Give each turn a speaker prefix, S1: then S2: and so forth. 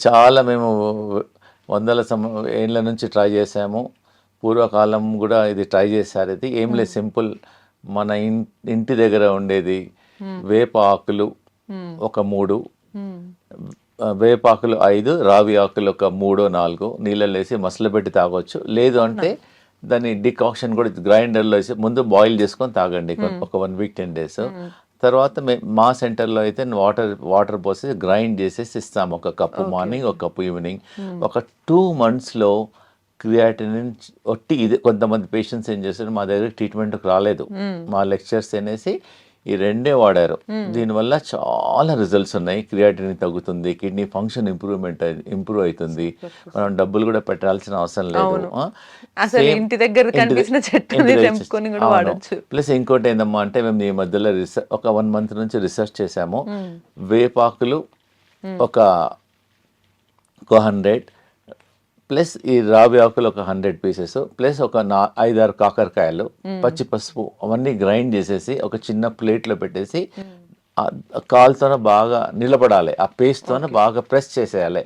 S1: చాలా మేము వందల ఏళ్ళ నుంచి ట్రై చేసాము. పూర్వకాలం కూడా ఇది ట్రై చేశారు. ఇది ఏం లేదు, సింపుల్. మన ఇంటి దగ్గర ఉండేది వేప ఆకులు ఒక 3, వేపాకులు 5, రావి ఆకులు ఒక 3-4 నీళ్ళలో వేసి మసలబెట్టి తాగొచ్చు. లేదు అంటే దాన్ని డికాక్షన్ కూడా గ్రైండర్లో వేసి ముందు బాయిల్ చేసుకొని తాగండి ఒక 1 వీక్ 10 డేస్. తర్వాత మా సెంటర్లో అయితే వాటర్ పోసి గ్రైండ్ చేసేసి ఇస్తాము. ఒక కప్పు మార్నింగ్, ఒక కప్పు ఈవినింగ్. ఒక 2 monthsలో క్రియాటినిన్ ఒట్టి ఇది. కొంతమంది పేషెంట్స్ ఏం చేస్తారు, మా దగ్గర ట్రీట్మెంట్కి రాలేదు, మా లెక్చర్స్ అనేసి ఈ 2 వాడారు. దీనివల్ల చాలా రిజల్ట్స్ ఉన్నాయి. క్రియాటినిన్ తగ్గుతుంది, కిడ్నీ ఫంక్షన్ ఇంప్రూవ్ అవుతుంది, మనం డబ్బులు కూడా పెట్టాల్సిన అవసరం లేదు.
S2: ఇంటి దగ్గర కనిపించిన చెట్టుని తెంపుకొని కూడా వాడొచ్చు.
S1: ప్లస్ ఇంకోటి ఏందమ్మా అంటే, మేము ఈ మధ్యలో ఒక 1 month నుంచి రీసెర్చ్ చేసాము. వేపాకులు ఒక 100 ప్లస్ ఈ రావి ఆకులు ఒక 100 pieces ప్లస్ ఒక 5-6 కాకరకాయలు, పచ్చి పసుపు అవన్నీ గ్రైండ్ చేసేసి ఒక చిన్న ప్లేట్లో పెట్టేసి కాలుతోనే బాగా నిలబడాలి, ఆ పేస్ట్తోనే బాగా ప్రెస్ చేసేయాలి.